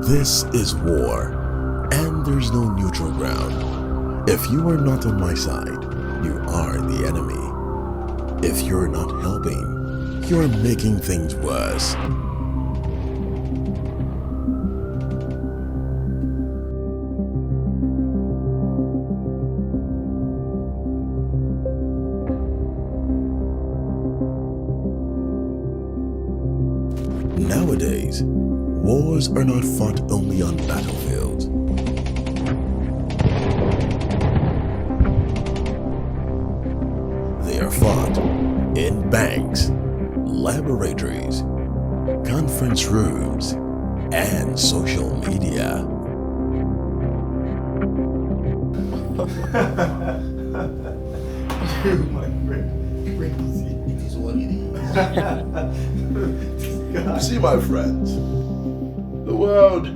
This is war, and there's no neutral ground. If you are not on my side, you are the enemy. If you're not helping, you're making things worse. Nowadays, wars are not fought only on battlefields. They are fought in banks, laboratories, conference rooms, and social media. You, my friend, crazy. It is what it is. You see, my friends, the world,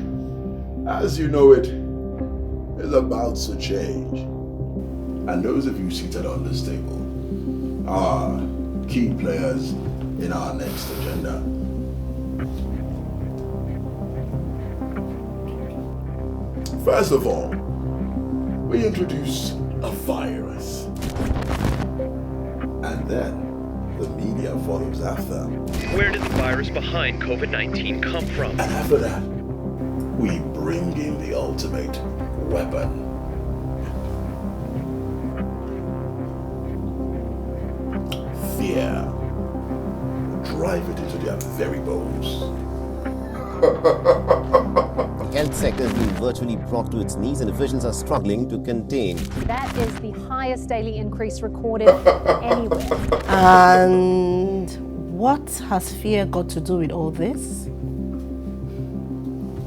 as you know it, is about to change. And those of you seated on this table are key players in our next agenda. First of all, we introduce a virus. And then the media follows after. Where did the virus behind COVID-19 come from? And after that, we bring in the ultimate weapon. Fear. Drive it into their very bones. The health sector is being virtually brought to its knees and officials are struggling to contain. That is the highest daily increase recorded anywhere. And what has fear got to do with all this?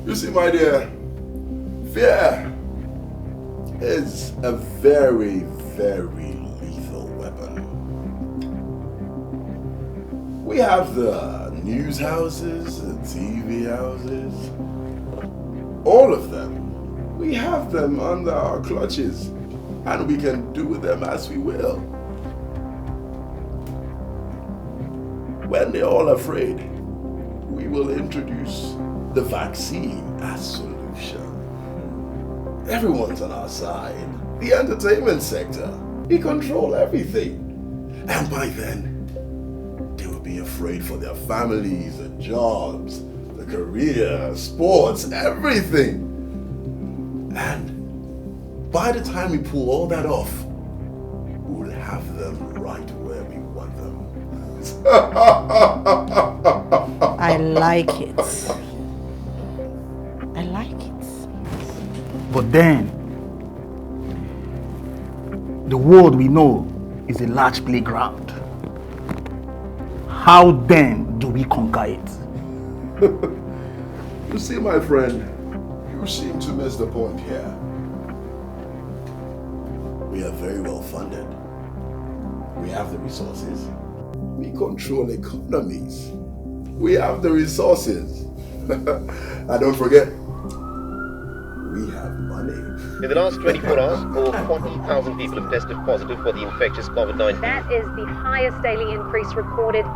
You see, my dear, fear is a very, very lethal weapon. We have the news houses and TV houses. All of them. We have them under our clutches, and we can do with them as we will. When they're all afraid, we will introduce the vaccine as solution. Everyone's on our side. The entertainment sector, we control everything. And by then, they will be afraid for their families, their jobs, the career, sports, everything. And by the time we pull all that off, we'll have them right where we want them. I like it. I like it. But then, the world we know is a large playground. How then do we conquer it? You see, my friend, you seem to miss the point here. We are very well funded. We have the resources. We control economies. We have the resources. And don't forget, we have money. In the last 24 hours, over 40,000 people have tested positive for the infectious COVID-19. That is the highest daily increase recorded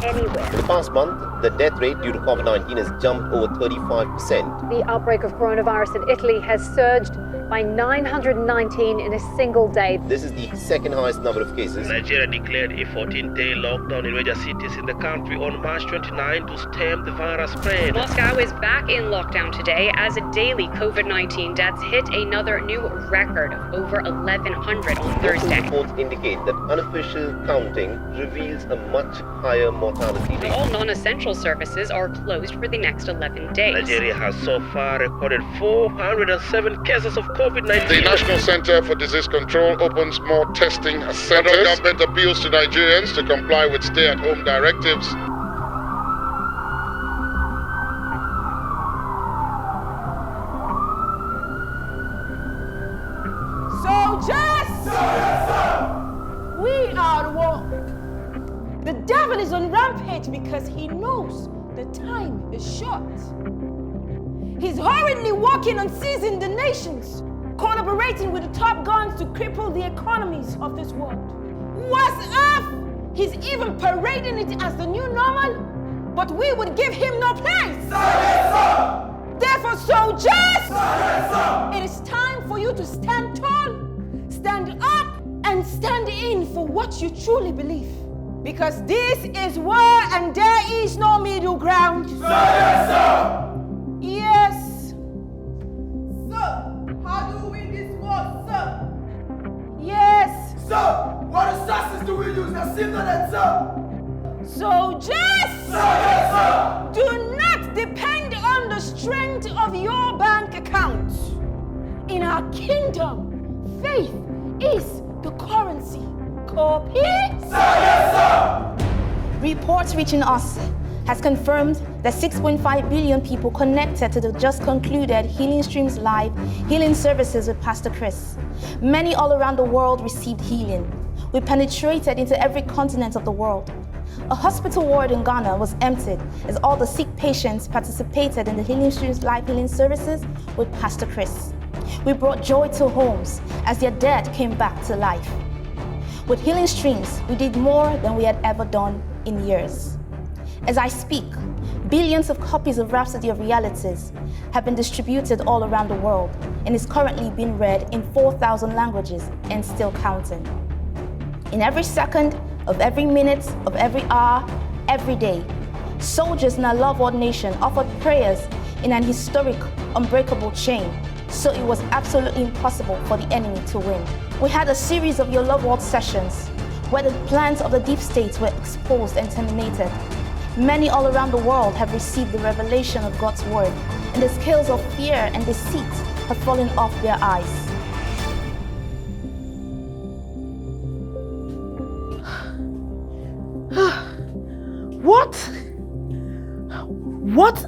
anywhere. In the past month, the death rate due to COVID-19 has jumped over 35%. The outbreak of coronavirus in Italy has surged by 919 in a single day. This is the second highest number of cases. Nigeria declared a 14-day lockdown in major cities in the country on March 29 to stem the virus spread. Moscow is back in lockdown today as daily COVID-19 deaths hit another new record of over 1,100 on Thursday. Reports indicate that unofficial counting reveals a much higher mortality rate. All non-essential services are closed for the next 11 days. Nigeria has so far recorded 407 cases of COVID-19. The National Center for Disease Control opens more testing centers. Federal government appeals to Nigerians to comply with stay-at-home directives. Soldiers! We are at war. The devil is on rampage because he knows the time is short. He's hurriedly working on seizing the nations, collaborating with the top guns to cripple the economies of this world. Worse off, he's even parading it as the new normal, but we would give him no place. Therefore, soldiers, it is time for you to stand tall, stand up, and stand in for what you truly believe. Because this is war and there is no middle ground. Yes. Sir, how do we win this war, sir? Yes. Sir, what resources do we use? Now see that, sir. Soldiers, sir. Do not depend on the strength of your bank account. In our kingdom, faith is the currency. Copy? Sir. Reports reaching us has confirmed that 6.5 billion people connected to the just concluded Healing Streams Live healing services with Pastor Chris. Many all around the world received healing. We penetrated into every continent of the world. A hospital ward in Ghana was emptied as all the sick patients participated in the Healing Streams Live healing services with Pastor Chris. We brought joy to homes as their dead came back to life. With Healing Streams, we did more than we had ever done in years. As I speak, billions of copies of Rhapsody of Realities have been distributed all around the world and is currently being read in 4,000 languages and still counting. In every second of every minute of every hour, every day, soldiers in our Love World nation offered prayers in an historic, unbreakable chain, so it was absolutely impossible for the enemy to win. We had a series of Your Love World sessions where the plans of the deep state were exposed and terminated. Many all around the world have received the revelation of God's word, and the scales of fear and deceit have fallen off their eyes.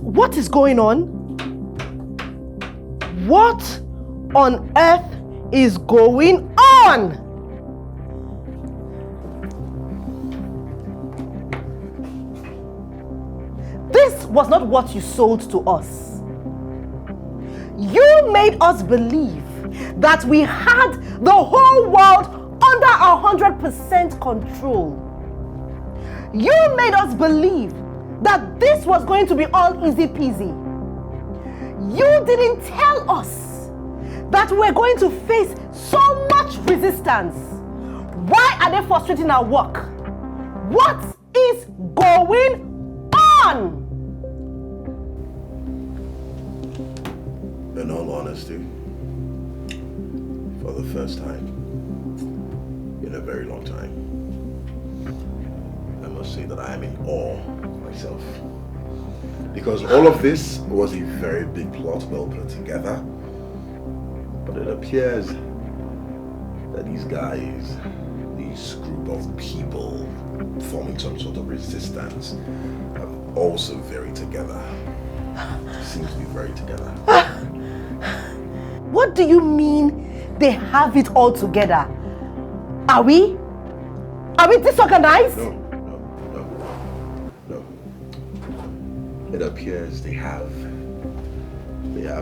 What is going on? What on earth is going on? This was not what you sold to us. You made us believe that we had the whole world under 100% control. You made us believe that this was going to be all easy peasy. You didn't tell us that we're going to face so much resistance. Why are they frustrating our work? What is going on? In all honesty, for the first time in a very long time, I must say that I am in awe myself. Because all of this was a very big plot well put together. But it appears that these guys, this group of people forming some sort of resistance, are also very together. Seems to be very together. What do you mean they have it all together? Are we disorganized? No. It appears they have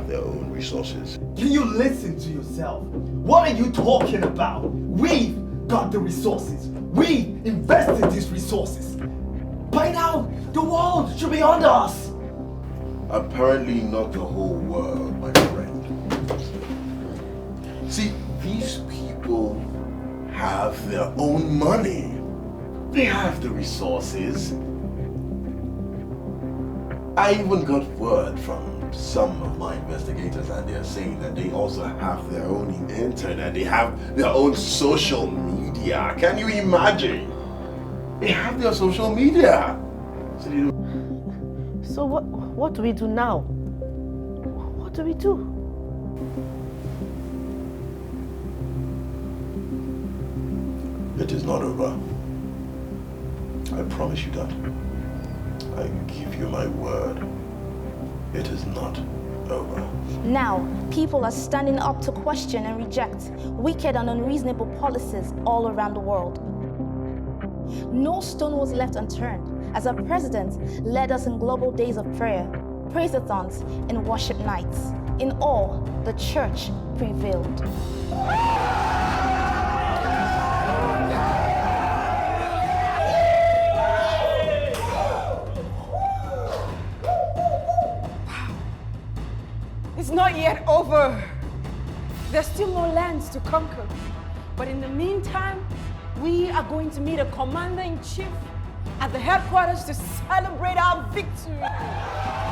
their own resources. Can you listen to yourself? What are you talking about? We've got the resources. We invested these resources. By now, the world should be under us. Apparently not the whole world, my friend. See, these people have their own money. They have the resources. I even got word from some of my investigators and they're saying that they also have their own internet. They have their own social media. Can you imagine? They have their social media. So what do we do now? What do we do? It is not over. I promise you that. I give you my word. It is not over. Now, people are standing up to question and reject wicked and unreasonable policies all around the world. No stone was left unturned as our president led us in global days of prayer, praise-a-thons, and worship nights. In all, the church prevailed. yet over. There's still more lands to conquer. But in the meantime, we are going to meet a commander-in-chief at the headquarters to celebrate our victory.